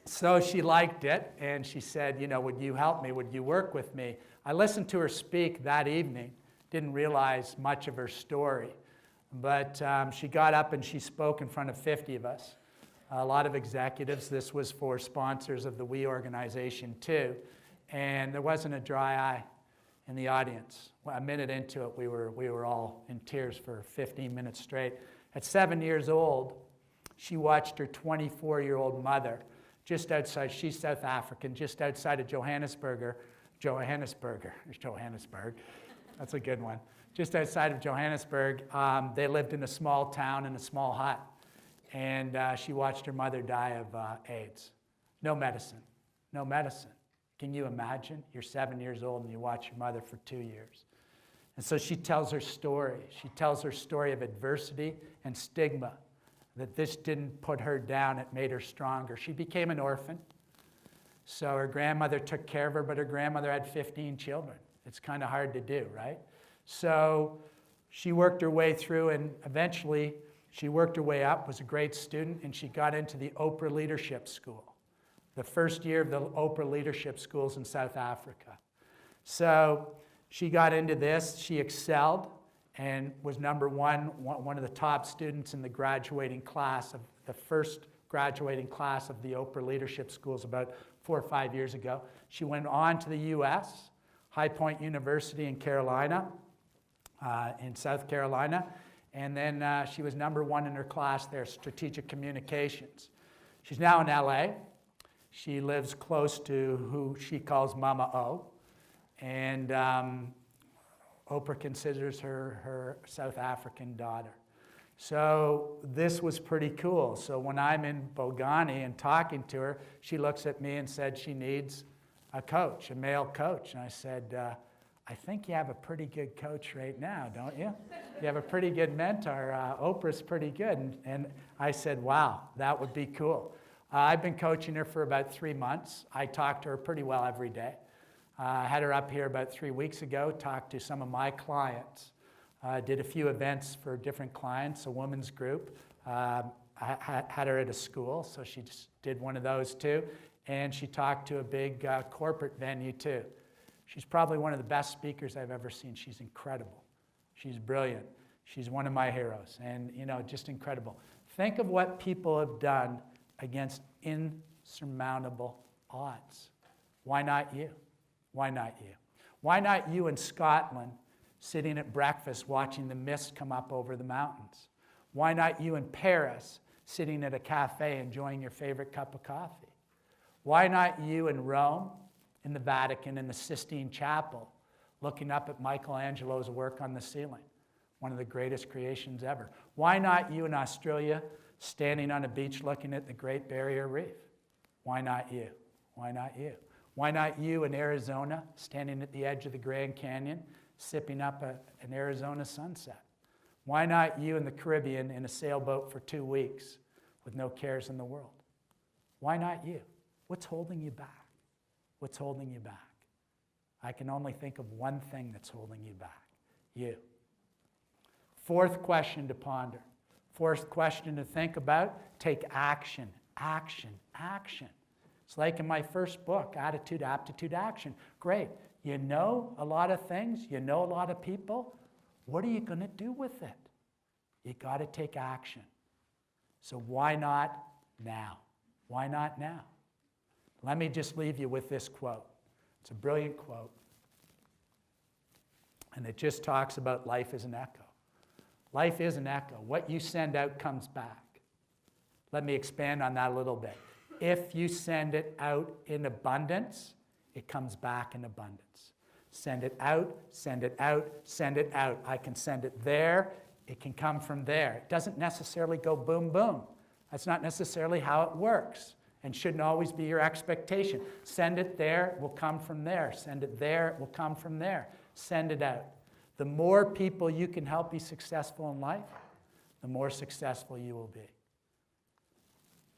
So she liked it, and she said, you know, would you help me? Would you work with me? I listened to her speak that evening, didn't realize much of her story, but she got up and she spoke in front of 50 of us, a lot of executives. This was for sponsors of the WE organization too, and there wasn't a dry eye in the audience. Well, a minute into it, we were all in tears for 15 minutes straight. At 7 years old, she watched her 24-year-old mother just outside, she's South African, just outside of Johannesburg, that's a good one. Just outside of Johannesburg, they lived in a small town in a small hut, and she watched her mother die of AIDS. No medicine, no medicine. Can you imagine? You're 7 years old and you watch your mother for 2 years. And so she tells her story. She tells her story of adversity and stigma, that this didn't put her down, it made her stronger. She became an orphan. So her grandmother took care of her, but her grandmother had 15 children. It's kind of hard to do, right? So she worked her way through, and eventually she worked her way up, was a great student, and she got into the Oprah Leadership School, the first year of the Oprah Leadership Schools in South Africa. So she got into this, she excelled, and was number one of the top students in the graduating class of the first graduating class of the Oprah Leadership Schools about 4 or 5 years ago. She went on to the US, High Point University in Carolina, in South Carolina, and then she was number one in her class there, Strategic Communications. She's now in LA. She lives close to who she calls Mama O, and Oprah considers her South African daughter. So this was pretty cool. So when I'm in Bogani and talking to her, she looks at me and said she needs a coach, a male coach. And I said, I think you have a pretty good coach right now, don't you? You have a pretty good mentor. Oprah's pretty good. And I said, wow, that would be cool. I've been coaching her for about 3 months. I talk to her pretty well every day. I had her up here about 3 weeks ago, talked to some of my clients. Did a few events for different clients, a women's group. I had her at a school, so she just did one of those too. And she talked to a big corporate venue too. She's probably one of the best speakers I've ever seen. She's incredible. She's brilliant. She's one of my heroes, and you know, just incredible. Think of what people have done against insurmountable odds. Why not you? Why not you? Why not you in Scotland sitting at breakfast watching the mist come up over the mountains? Why not you in Paris sitting at a cafe enjoying your favorite cup of coffee? Why not you in Rome, in the Vatican, in the Sistine Chapel, looking up at Michelangelo's work on the ceiling, one of the greatest creations ever? Why not you in Australia standing on a beach looking at the Great Barrier Reef? Why not you? Why not you? Why not you in Arizona, standing at the edge of the Grand Canyon, sipping up an Arizona sunset? Why not you in the Caribbean in a sailboat for 2 weeks with no cares in the world? Why not you? What's holding you back? What's holding you back? I can only think of one thing that's holding you back. You. Fourth question to ponder. Fourth question to think about. Take action. Action. Action. It's like in my first book, Attitude, Aptitude, Action. Great. You know a lot of things. You know a lot of people. What are you going to do with it? You got to take action. So why not now? Why not now? Let me just leave you with this quote. It's a brilliant quote. And it just talks about life as an echo. Life is an echo. What you send out comes back. Let me expand on that a little bit. If you send it out in abundance, it comes back in abundance. Send it out, send it out, send it out. I can send it there. It can come from there. It doesn't necessarily go boom, boom. That's not necessarily how it works and shouldn't always be your expectation. Send it there, it will come from there. Send it there, it will come from there. Send it out. The more people you can help be successful in life, the more successful you will be.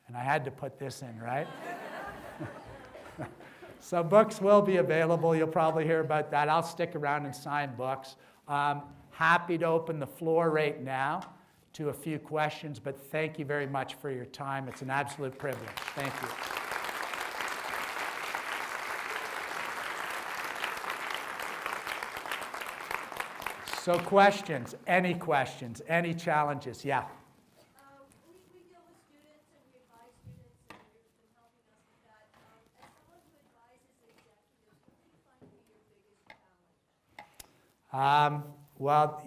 And I had to put this in, right? So books will be available. You'll probably hear about that. I'll stick around and sign books. Happy to open the floor right now to a few questions, but thank you very much for your time. It's an absolute privilege. Thank you. So questions, any challenges? Yeah. We deal with students and we advise students, and you've been helping us with that. As someone who advises executives, what do you find to be your biggest challenge? Well,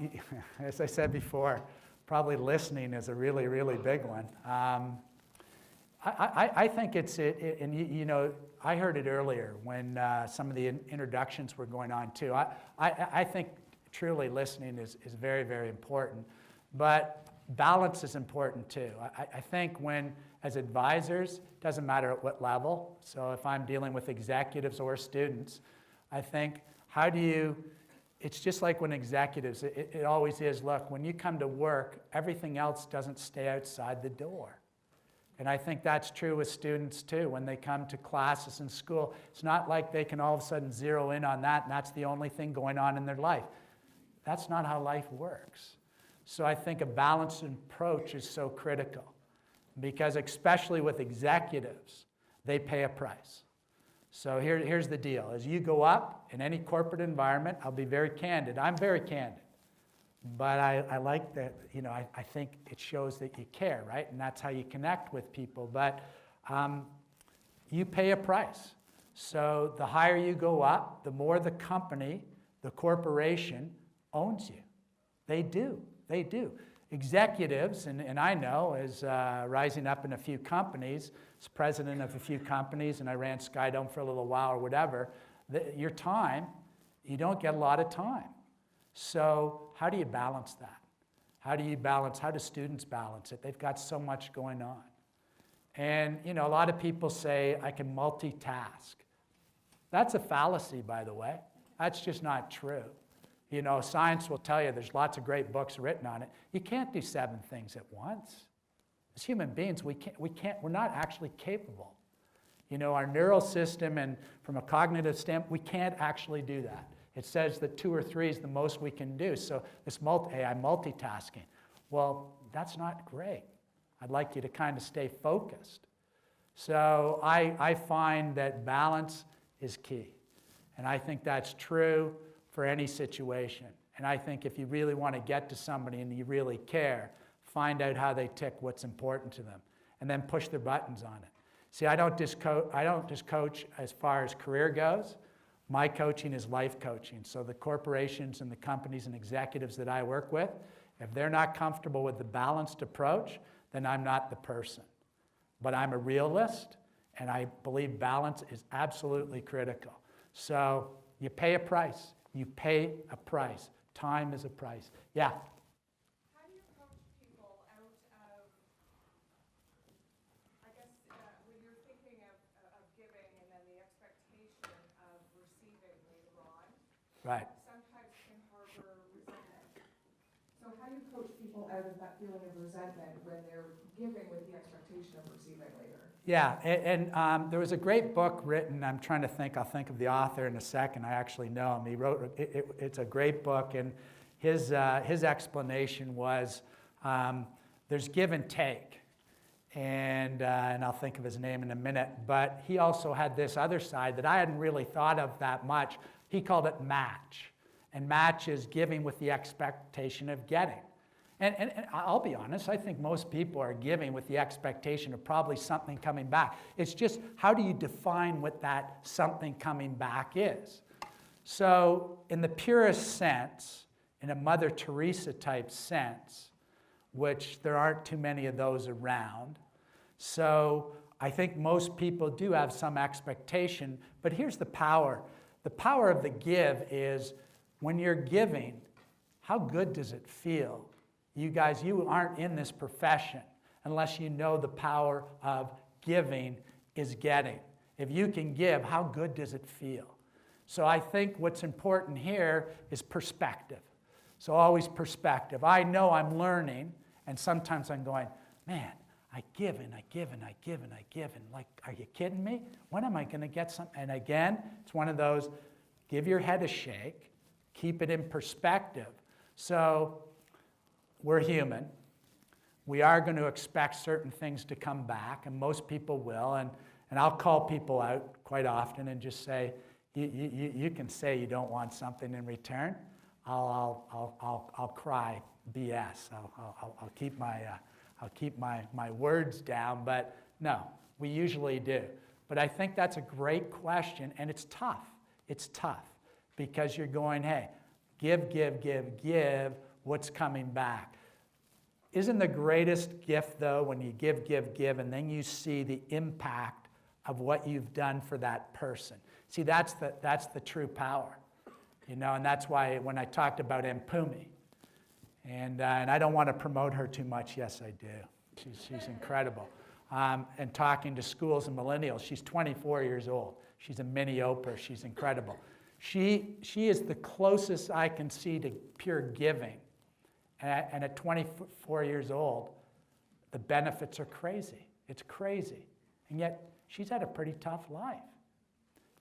as I said before, probably listening is a really, really big one. I think it's, and you know, I heard it earlier when some of the introductions were going on too. I think truly listening is very, very important. But balance is important too. I think when, as advisors, doesn't matter at what level, so if I'm dealing with executives or students, I think how do you, it's just like when executives, it always is, look, when you come to work, everything else doesn't stay outside the door. And I think that's true with students too. When they come to classes in school, it's not like they can all of a sudden zero in on that and that's the only thing going on in their life. That's not how life works. So I think a balanced approach is so critical because especially with executives, they pay a price. So here's the deal. As you go up in any corporate environment, I'll be very candid. I'm very candid. But I like that, you know, I think it shows that you care, right? And that's how you connect with people. But you pay a price. So the higher you go up, the more the company, the corporation, owns you. They do. They do. Executives, and I know as rising up in a few companies, as president of a few companies, and I ran Skydome for a little while or whatever, your time, you don't get a lot of time. So how do you balance that? How do students balance it? They've got so much going on. And, you know, a lot of people say, I can multitask. That's a fallacy, by the way. That's just not true. You know, science will tell you there's lots of great books written on it. You can't do 7 things at once. As human beings, we're not actually capable. You know, our neural system and from a cognitive standpoint, we can't actually do that. It says that 2 or 3 is the most we can do. So this AI multitasking, well, that's not great. I'd like you to kind of stay focused. So I find that balance is key. And I think that's true for any situation. And I think if you really want to get to somebody and you really care, find out how they tick what's important to them and then push their buttons on it. See, I don't just coach as far as career goes. My coaching is life coaching. So the corporations and the companies and executives that I work with, if they're not comfortable with the balanced approach, then I'm not the person. But I'm a realist, and I believe balance is absolutely critical. So you pay a price. You pay a price. Time is a price. Yeah? How do you approach people out of, I guess, when you're thinking of Right. sometimes can harbor resentment. So how do you coach people out of that feeling of resentment when they're giving with the expectation of receiving later? Yeah, and there was a great book written, I'm trying to think, I'll think of the author in a second, I actually know him. He wrote, it's a great book, and his explanation was there's give and take. And I'll think of his name in a minute, but he also had this other side that I hadn't really thought of that much. He called it match. And match is giving with the expectation of getting. And I'll be honest, I think most people are giving with the expectation of probably something coming back. It's just, how do you define what that something coming back is? So in the purest sense, in a Mother Teresa type sense, which there aren't too many of those around, so I think most people do have some expectation, but here's the power. The power of the give is when you're giving, how good does it feel? You guys, you aren't in this profession unless you know the power of giving is getting. If you can give, how good does it feel? So I think what's important here is perspective. So always perspective. I know I'm learning, and sometimes I'm going, man, I give and I give and I give and I give, and like, are you kidding me? When am I going to get some? And again, it's one of those, give your head a shake, keep it in perspective. So we're human. We are going to expect certain things to come back, and most people will. And I'll call people out quite often and just say, you can say you don't want something in return. I'll cry BS. I'll keep my words down, but no, we usually do. But I think that's a great question, and it's tough. It's tough because you're going, hey, give, give, give, give. What's coming back? Isn't the greatest gift, though, when you give, give, give, and then you see the impact of what you've done for that person? See, that's the true power, you know, and that's why when I talked about Pumi, and I don't want to promote her too much. Yes, I do. She's incredible. And talking to schools and millennials, she's 24 years old. She's a mini Oprah. She's incredible. She is the closest I can see to pure giving. And at 24 years old, the benefits are crazy. It's crazy. And yet, she's had a pretty tough life.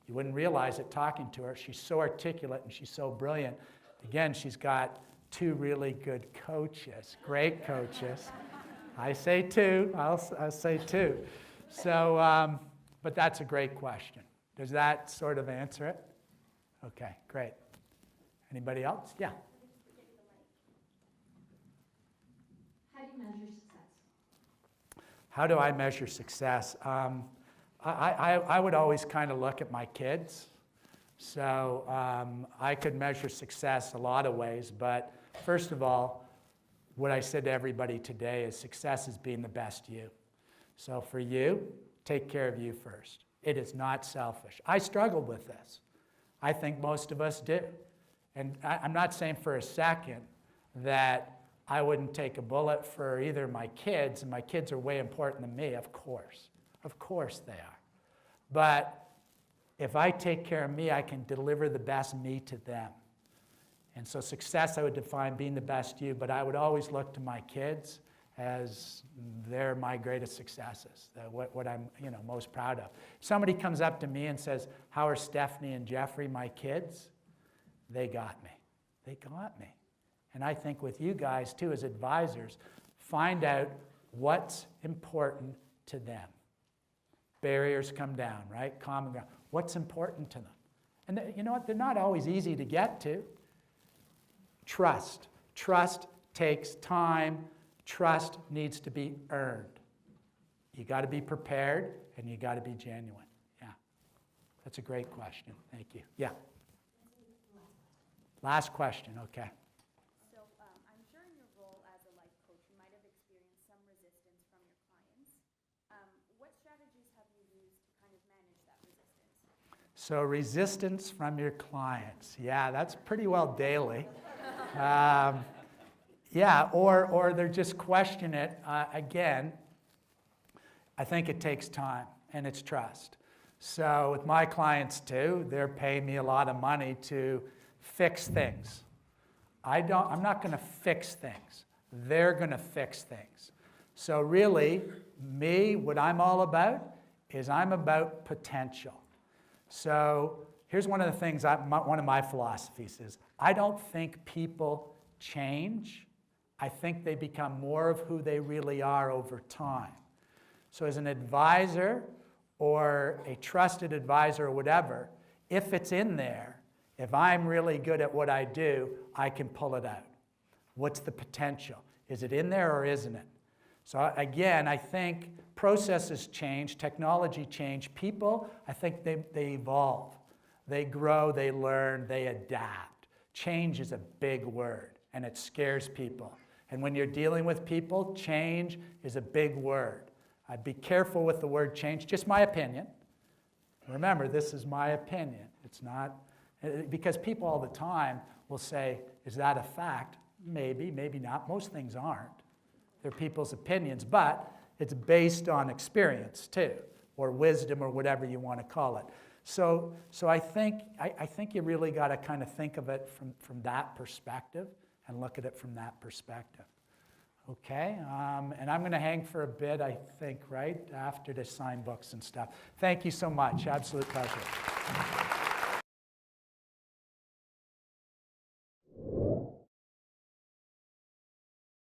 You wouldn't realize it talking to her. She's so articulate and she's so brilliant. Again, she's got two really good coaches, great coaches. I say two, I'll say two. So, but that's a great question. Does that sort of answer it? Okay, great. Anybody else? Yeah. How do you measure success? How do I measure success? I would always kind of look at my kids. So I could measure success a lot of ways, but first of all, what I said to everybody today is success is being the best you. So for you, take care of you first. It is not selfish. I struggled with this. I think most of us do. And I'm not saying for a second that I wouldn't take a bullet for either of my kids, and my kids are way important than me, of course. Of course they are. But if I take care of me, I can deliver the best me to them. And so success, I would define being the best you, but I would always look to my kids as they're my greatest successes, what I'm most proud of. Somebody comes up to me and says, how are Stephanie and Jeffrey, my kids? They got me. They got me. And I think with you guys, too, as advisors, find out what's important to them. Barriers come down, right? Common ground. What's important to them? And you know what? They're not always easy to get to. Trust. Trust takes time. Trust needs to be earned. You got to be prepared, and you got to be genuine. Yeah. That's a great question. Thank you. Yeah. Last question. Okay. So I'm sure in your role as a life coach, you might have experienced some resistance from your clients. What strategies have you used to kind of manage that resistance? So resistance from your clients. Yeah, that's pretty well daily. Yeah, or they're just question it. Again, I think it takes time, and it's trust. So with my clients too, they're paying me a lot of money to fix things. I'm not going to fix things. They're going to fix things. So really, what I'm all about is I'm about potential. So here's one of the things, one of my philosophies is, I don't think people change. I think they become more of who they really are over time. So as an advisor or a trusted advisor or whatever, if it's in there, if I'm really good at what I do, I can pull it out. What's the potential? Is it in there or isn't it? So again, I think processes change, technology change. People, I think they evolve. They grow, they learn, they adapt. Change is a big word, and it scares people. And when you're dealing with people, change is a big word. I'd be careful with the word change, just my opinion. Remember, this is my opinion. It's not, because people all the time will say, is that a fact? Maybe, maybe not. Most things aren't. They're people's opinions, but it's based on experience too, or wisdom, or whatever you want to call it. So I think you really got to kind of think of it from that perspective and look at it from that perspective. Okay, and I'm going to hang for a bit, I think, right, after to sign books and stuff. Thank you so much. Absolute pleasure.